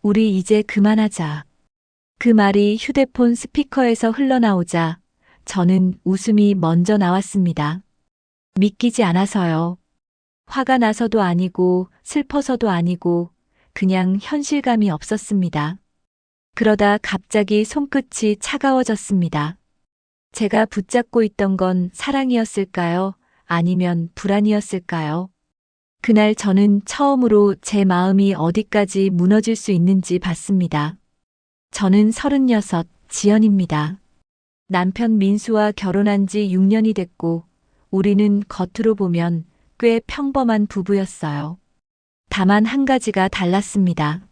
우리 이제 그만하자. 그 말이 휴대폰 스피커에서 흘러나오자 저는 웃음이 먼저 나왔습니다. 믿기지 않아서요. 화가 나서도 아니고 슬퍼서도 아니고 그냥 현실감이 없었습니다. 그러다 갑자기 손끝이 차가워졌습니다. 제가 붙잡고 있던 건 사랑이었을까요? 아니면 불안이었을까요? 그날 저는 처음으로 제 마음이 어디까지 무너질 수 있는지 봤습니다. 저는 36, 지연입니다. 남편 민수와 결혼한 지 6년이 됐고 우리는 겉으로 보면 꽤 평범한 부부였어요. 다만 한 가지가 달랐습니다.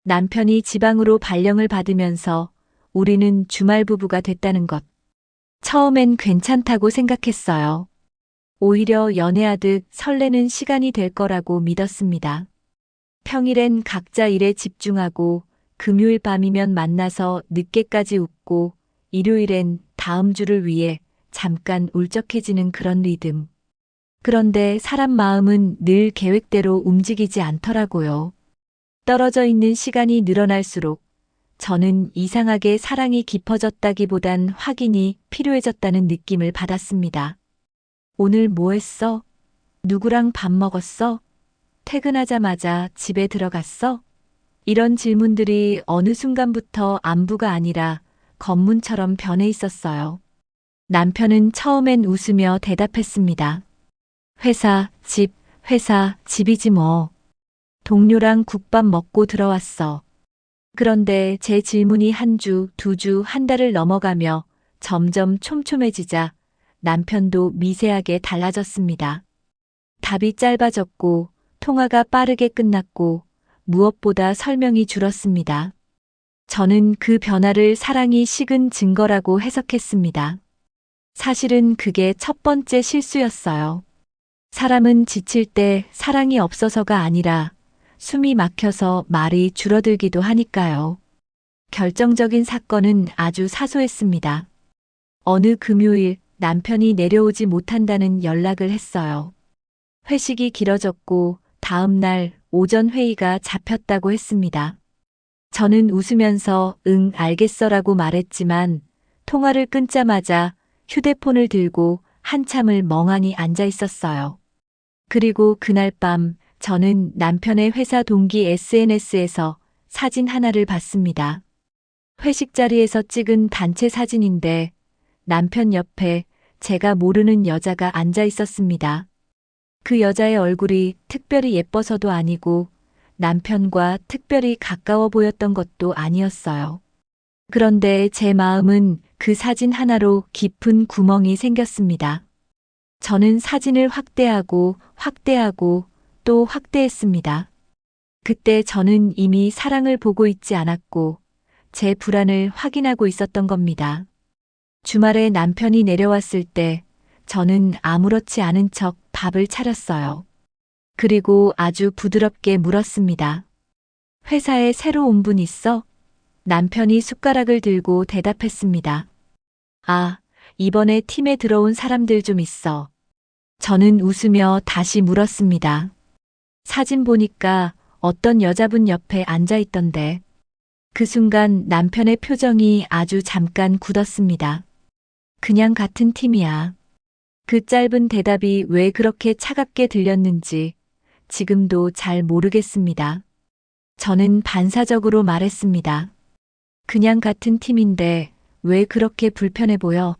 남편이 지방으로 발령을 받으면서 우리는 주말 부부가 됐다는 것. 처음엔 괜찮다고 생각했어요. 오히려 연애하듯 설레는 시간이 될 거라고 믿었습니다. 평일엔 각자 일에 집중하고 금요일 밤이면 만나서 늦게까지 웃고 일요일엔 다음 주를 위해 잠깐 울적해지는 그런 리듬. 그런데 사람 마음은 늘 계획대로 움직이지 않더라고요. 떨어져 있는 시간이 늘어날수록 저는 이상하게 사랑이 깊어졌다기보단 확인이 필요해졌다는 느낌을 받았습니다. 오늘 뭐 했어? 누구랑 밥 먹었어? 퇴근하자마자 집에 들어갔어? 이런 질문들이 어느 순간부터 안부가 아니라 검문처럼 변해 있었어요. 남편은 처음엔 웃으며 대답했습니다. 회사, 집, 회사, 집이지 뭐. 동료랑 국밥 먹고 들어왔어. 그런데 제 질문이 한 주, 두 주, 한 달을 넘어가며 점점 촘촘해지자 남편도 미세하게 달라졌습니다. 답이 짧아졌고 통화가 빠르게 끝났고 무엇보다 설명이 줄었습니다. 저는 그 변화를 사랑이 식은 증거라고 해석했습니다. 사실은 그게 첫 번째 실수였어요. 사람은 지칠 때 사랑이 없어서가 아니라 숨이 막혀서 말이 줄어들기도 하니까요. 결정적인 사건은 아주 사소했습니다. 어느 금요일 남편이 내려오지 못한다는 연락을 했어요. 회식이 길어졌고 다음 날 오전 회의가 잡혔다고 했습니다. 저는 웃으면서 응, 알겠어라고 말했지만 통화를 끊자마자 휴대폰을 들고 한참을 멍하니 앉아 있었어요. 그리고 그날 밤 저는 남편의 회사 동기 SNS에서 사진 하나를 봤습니다. 회식 자리에서 찍은 단체 사진인데 남편 옆에 제가 모르는 여자가 앉아 있었습니다. 그 여자의 얼굴이 특별히 예뻐서도 아니고 남편과 특별히 가까워 보였던 것도 아니었어요. 그런데 제 마음은 그 사진 하나로 깊은 구멍이 생겼습니다. 저는 사진을 확대하고 또 확대했습니다. 그때 저는 이미 사랑을 보고 있지 않았고 제 불안을 확인하고 있었던 겁니다. 주말에 남편이 내려왔을 때 저는 아무렇지 않은 척 밥을 차렸어요. 그리고 아주 부드럽게 물었습니다. 회사에 새로 온 분 있어? 남편이 숟가락을 들고 대답했습니다. 아, 이번에 팀에 들어온 사람들 좀 있어. 저는 웃으며 다시 물었습니다. 사진 보니까 어떤 여자분 옆에 앉아 있던데. 그 순간 남편의 표정이 아주 잠깐 굳었습니다. 그냥 같은 팀이야. 그 짧은 대답이 왜 그렇게 차갑게 들렸는지 지금도 잘 모르겠습니다. 저는 반사적으로 말했습니다. 그냥 같은 팀인데 왜 그렇게 불편해 보여?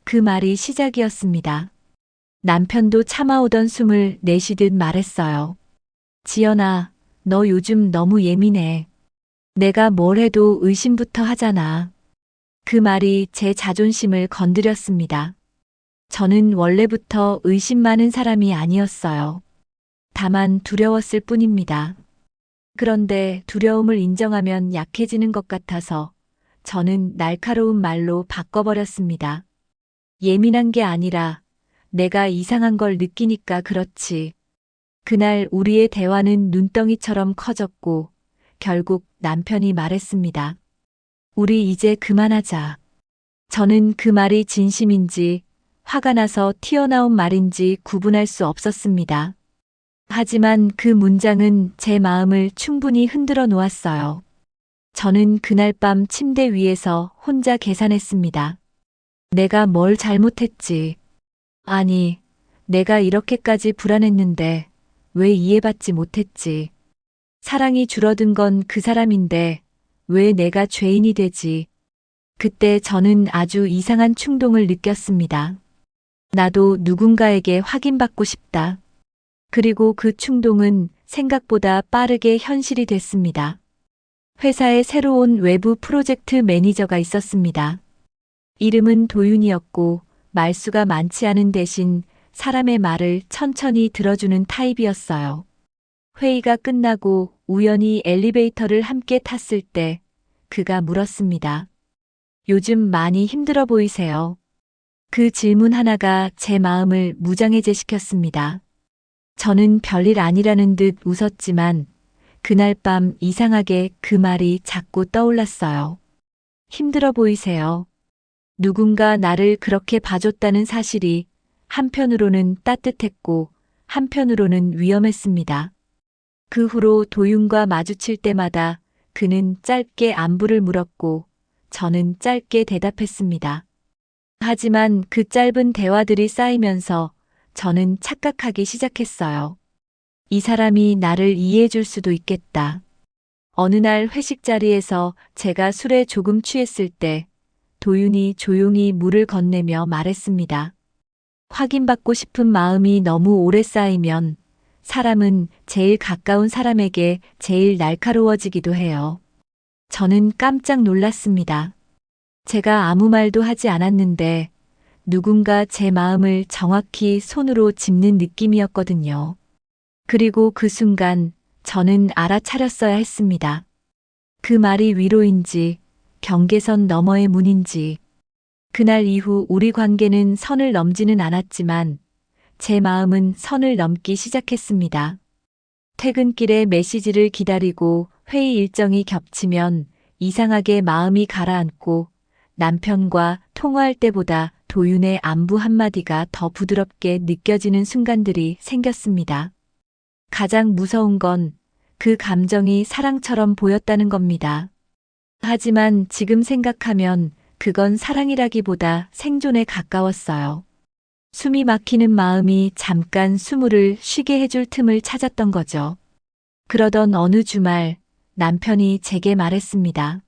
그 말이 시작이었습니다. 남편도 참아오던 숨을 내쉬듯 말했어요. 지연아, 너 요즘 너무 예민해. 내가 뭘 해도 의심부터 하잖아. 그 말이 제 자존심을 건드렸습니다. 저는 원래부터 의심 많은 사람이 아니었어요. 다만 두려웠을 뿐입니다. 그런데 두려움을 인정하면 약해지는 것 같아서 저는 날카로운 말로 바꿔버렸습니다. 예민한 게 아니라 내가 이상한 걸 느끼니까 그렇지. 그날 우리의 대화는 눈덩이처럼 커졌고 결국 남편이 말했습니다. 우리 이제 그만하자. 저는 그 말이 진심인지 화가 나서 튀어나온 말인지 구분할 수 없었습니다. 하지만 그 문장은 제 마음을 충분히 흔들어 놓았어요. 저는 그날 밤 침대 위에서 혼자 계산했습니다. 내가 뭘 잘못했지? 아니, 내가 이렇게까지 불안했는데 왜 이해받지 못했지? 사랑이 줄어든 건 그 사람인데 왜 내가 죄인이 되지? 그때 저는 아주 이상한 충동을 느꼈습니다. 나도 누군가에게 확인받고 싶다. 그리고 그 충동은 생각보다 빠르게 현실이 됐습니다. 회사에 새로운 외부 프로젝트 매니저가 있었습니다. 이름은 도윤이었고 말수가 많지 않은 대신 사람의 말을 천천히 들어주는 타입이었어요. 회의가 끝나고 우연히 엘리베이터를 함께 탔을 때 그가 물었습니다. 요즘 많이 힘들어 보이세요? 그 질문 하나가 제 마음을 무장해제시켰습니다. 저는 별일 아니라는 듯 웃었지만 그날 밤 이상하게 그 말이 자꾸 떠올랐어요. 힘들어 보이세요. 누군가 나를 그렇게 봐줬다는 사실이 한편으로는 따뜻했고 한편으로는 위험했습니다. 그 후로 도윤과 마주칠 때마다 그는 짧게 안부를 물었고 저는 짧게 대답했습니다. 하지만 그 짧은 대화들이 쌓이면서 저는 착각하기 시작했어요. 이 사람이 나를 이해해 줄 수도 있겠다. 어느 날 회식 자리에서 제가 술에 조금 취했을 때 도윤이 조용히 물을 건네며 말했습니다. 확인받고 싶은 마음이 너무 오래 쌓이면 사람은 제일 가까운 사람에게 제일 날카로워지기도 해요. 저는 깜짝 놀랐습니다. 제가 아무 말도 하지 않았는데 누군가 제 마음을 정확히 손으로 짚는 느낌이었거든요. 그리고 그 순간 저는 알아차렸어야 했습니다. 그 말이 위로인지 경계선 너머의 문인지. 그날 이후 우리 관계는 선을 넘지는 않았지만 제 마음은 선을 넘기 시작했습니다. 퇴근길에 메시지를 기다리고 회의 일정이 겹치면 이상하게 마음이 가라앉고 남편과 통화할 때보다 도윤의 안부 한마디가 더 부드럽게 느껴지는 순간들이 생겼습니다. 가장 무서운 건 그 감정이 사랑처럼 보였다는 겁니다. 하지만 지금 생각하면 그건 사랑이라기보다 생존에 가까웠어요. 숨이 막히는 마음이 잠깐 숨을 쉬게 해줄 틈을 찾았던 거죠. 그러던 어느 주말 남편이 제게 말했습니다.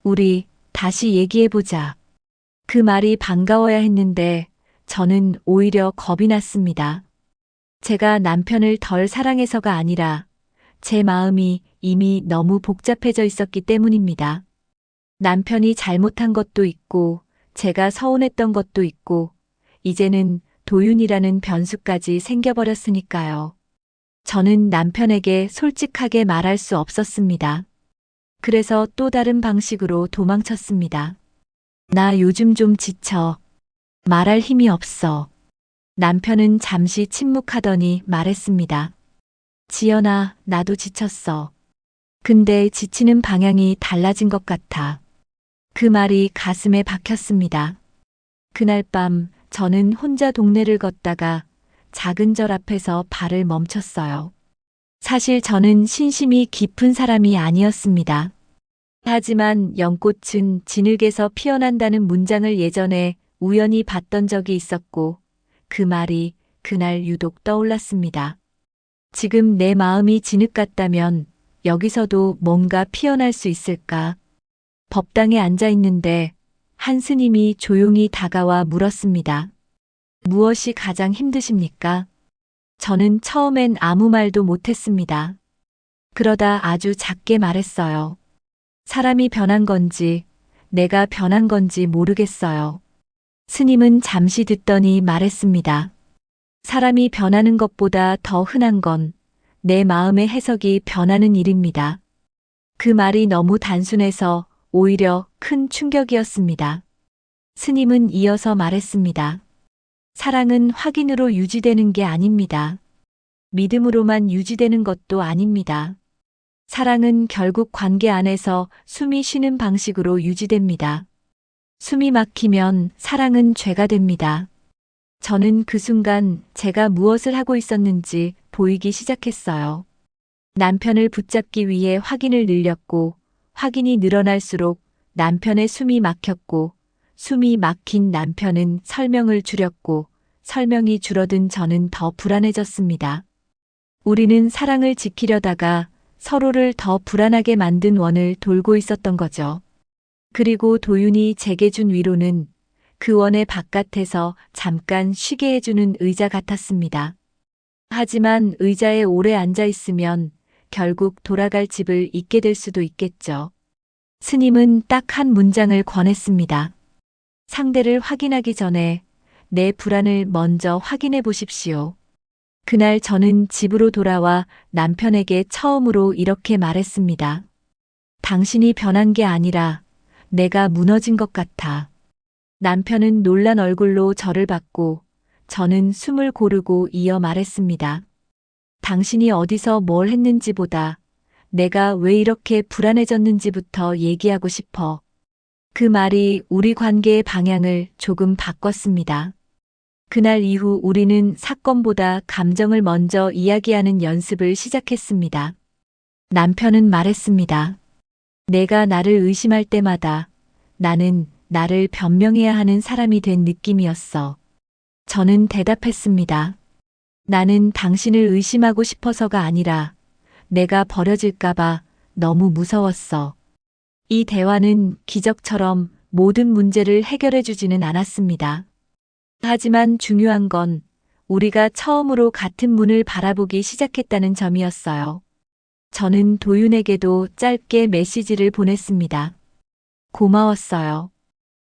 우리 다시 얘기해보자. 그 말이 반가워야 했는데 저는 오히려 겁이 났습니다. 제가 남편을 덜 사랑해서가 아니라 제 마음이 이미 너무 복잡해져 있었기 때문입니다. 남편이 잘못한 것도 있고 제가 서운했던 것도 있고 이제는 도윤이라는 변수까지 생겨버렸으니까요. 저는 남편에게 솔직하게 말할 수 없었습니다. 그래서 또 다른 방식으로 도망쳤습니다. 나 요즘 좀 지쳐. 말할 힘이 없어. 남편은 잠시 침묵하더니 말했습니다. 지연아, 나도 지쳤어. 근데 지치는 방향이 달라진 것 같아. 그 말이 가슴에 박혔습니다. 그날 밤 저는 혼자 동네를 걷다가 작은 절 앞에서 발을 멈췄어요. 사실 저는 신심이 깊은 사람이 아니었습니다. 하지만 연꽃은 진흙에서 피어난다는 문장을 예전에 우연히 봤던 적이 있었고 그 말이 그날 유독 떠올랐습니다. 지금 내 마음이 진흙 같다면 여기서도 뭔가 피어날 수 있을까? 법당에 앉아 있는데 한 스님이 조용히 다가와 물었습니다. 무엇이 가장 힘드십니까? 저는 처음엔 아무 말도 못했습니다. 그러다 아주 작게 말했어요. 사람이 변한 건지 내가 변한 건지 모르겠어요. 스님은 잠시 듣더니 말했습니다. 사람이 변하는 것보다 더 흔한 건 내 마음의 해석이 변하는 일입니다. 그 말이 너무 단순해서 오히려 큰 충격이었습니다. 스님은 이어서 말했습니다. 사랑은 확인으로 유지되는 게 아닙니다. 믿음으로만 유지되는 것도 아닙니다. 사랑은 결국 관계 안에서 숨이 쉬는 방식으로 유지됩니다. 숨이 막히면 사랑은 죄가 됩니다. 저는 그 순간 제가 무엇을 하고 있었는지 보이기 시작했어요. 남편을 붙잡기 위해 확인을 늘렸고, 확인이 늘어날수록 남편의 숨이 막혔고, 숨이 막힌 남편은 설명을 줄였고, 설명이 줄어든 저는 더 불안해졌습니다. 우리는 사랑을 지키려다가 서로를 더 불안하게 만든 원을 돌고 있었던 거죠. 그리고 도윤이 제게 준 위로는 그 원의 바깥에서 잠깐 쉬게 해주는 의자 같았습니다. 하지만 의자에 오래 앉아 있으면 결국 돌아갈 집을 잊게 될 수도 있겠죠. 스님은 딱 한 문장을 권했습니다. 상대를 확인하기 전에 내 불안을 먼저 확인해 보십시오. 그날 저는 집으로 돌아와 남편에게 처음으로 이렇게 말했습니다. 당신이 변한 게 아니라 내가 무너진 것 같아. 남편은 놀란 얼굴로 저를 봤고 저는 숨을 고르고 이어 말했습니다. 당신이 어디서 뭘 했는지보다 내가 왜 이렇게 불안해졌는지부터 얘기하고 싶어. 그 말이 우리 관계의 방향을 조금 바꿨습니다. 그날 이후 우리는 사건보다 감정을 먼저 이야기하는 연습을 시작했습니다. 남편은 말했습니다. 내가 나를 의심할 때마다 나는 나를 변명해야 하는 사람이 된 느낌이었어. 저는 대답했습니다. 나는 당신을 의심하고 싶어서가 아니라 내가 버려질까봐 너무 무서웠어. 이 대화는 기적처럼 모든 문제를 해결해 주지는 않았습니다. 하지만 중요한 건 우리가 처음으로 같은 문을 바라보기 시작했다는 점이었어요. 저는 도윤에게도 짧게 메시지를 보냈습니다. 고마웠어요.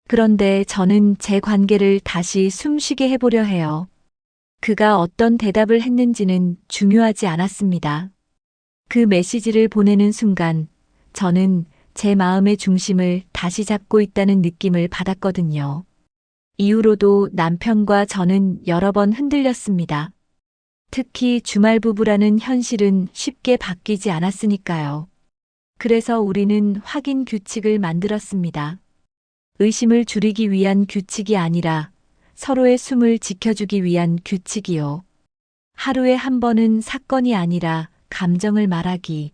그런데 저는 제 관계를 다시 숨쉬게 해보려 해요. 그가 어떤 대답을 했는지는 중요하지 않았습니다. 그 메시지를 보내는 순간 저는 제 마음의 중심을 다시 잡고 있다는 느낌을 받았거든요. 이후로도 남편과 저는 여러 번 흔들렸습니다. 특히 주말 부부라는 현실은 쉽게 바뀌지 않았으니까요. 그래서 우리는 확인 규칙을 만들었습니다. 의심을 줄이기 위한 규칙이 아니라 서로의 숨을 지켜주기 위한 규칙이요. 하루에 한 번은 사건이 아니라 감정을 말하기.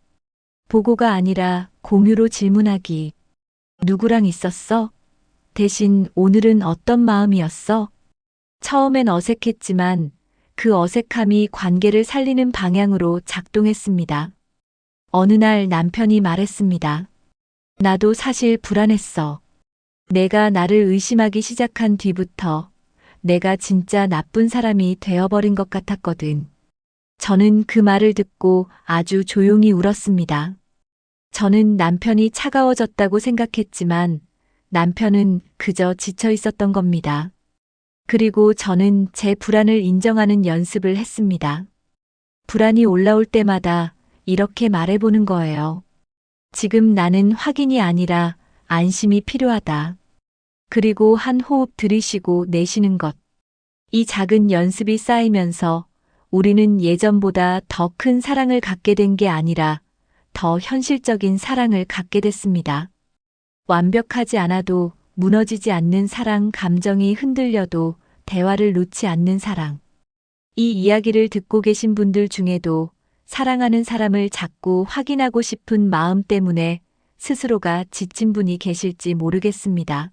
보고가 아니라 공유로 질문하기. 누구랑 있었어? 대신 오늘은 어떤 마음이었어? 처음엔 어색했지만 그 어색함이 관계를 살리는 방향으로 작동했습니다. 어느 날 남편이 말했습니다. 나도 사실 불안했어. 내가 나를 의심하기 시작한 뒤부터 내가 진짜 나쁜 사람이 되어버린 것 같았거든. 저는 그 말을 듣고 아주 조용히 울었습니다. 저는 남편이 차가워졌다고 생각했지만 남편은 그저 지쳐 있었던 겁니다. 그리고 저는 제 불안을 인정하는 연습을 했습니다. 불안이 올라올 때마다 이렇게 말해보는 거예요. 지금 나는 확인이 아니라 안심이 필요하다. 그리고 한 호흡 들이쉬고 내쉬는 것. 이 작은 연습이 쌓이면서 우리는 예전보다 더 큰 사랑을 갖게 된 게 아니라 더 현실적인 사랑을 갖게 됐습니다. 완벽하지 않아도 무너지지 않는 사랑, 감정이 흔들려도 대화를 놓지 않는 사랑. 이 이야기를 듣고 계신 분들 중에도 사랑하는 사람을 자꾸 확인하고 싶은 마음 때문에 스스로가 지친 분이 계실지 모르겠습니다.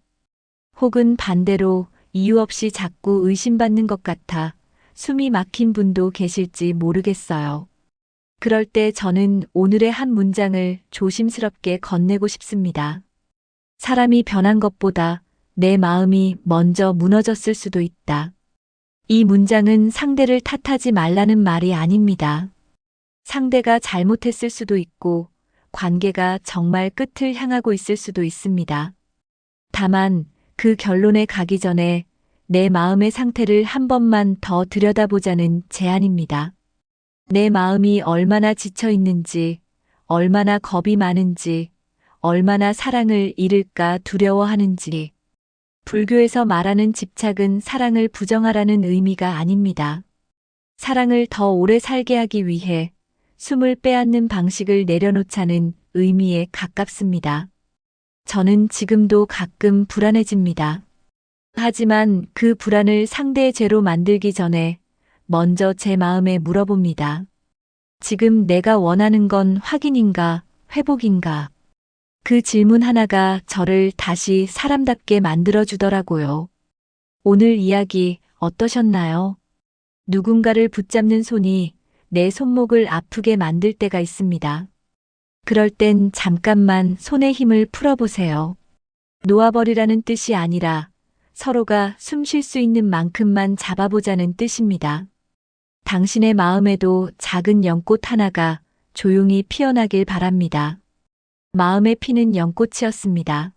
혹은 반대로 이유 없이 자꾸 의심받는 것 같아 숨이 막힌 분도 계실지 모르겠어요. 그럴 때 저는 오늘의 한 문장을 조심스럽게 건네고 싶습니다. 사람이 변한 것보다 내 마음이 먼저 무너졌을 수도 있다. 이 문장은 상대를 탓하지 말라는 말이 아닙니다. 상대가 잘못했을 수도 있고 관계가 정말 끝을 향하고 있을 수도 있습니다. 다만 그 결론에 가기 전에 내 마음의 상태를 한 번만 더 들여다보자는 제안입니다. 내 마음이 얼마나 지쳐 있는지, 얼마나 겁이 많은지, 얼마나 사랑을 잃을까 두려워하는지. 불교에서 말하는 집착은 사랑을 부정하라는 의미가 아닙니다. 사랑을 더 오래 살게 하기 위해 숨을 빼앗는 방식을 내려놓자는 의미에 가깝습니다. 저는 지금도 가끔 불안해집니다. 하지만 그 불안을 상대의 죄로 만들기 전에 먼저 제 마음에 물어봅니다. 지금 내가 원하는 건 확인인가, 회복인가? 그 질문 하나가 저를 다시 사람답게 만들어주더라고요. 오늘 이야기 어떠셨나요? 누군가를 붙잡는 손이 내 손목을 아프게 만들 때가 있습니다. 그럴 땐 잠깐만 손의 힘을 풀어보세요. 놓아버리라는 뜻이 아니라 서로가 숨 쉴 수 있는 만큼만 잡아보자는 뜻입니다. 당신의 마음에도 작은 연꽃 하나가 조용히 피어나길 바랍니다. 마음에 피는 연꽃이었습니다.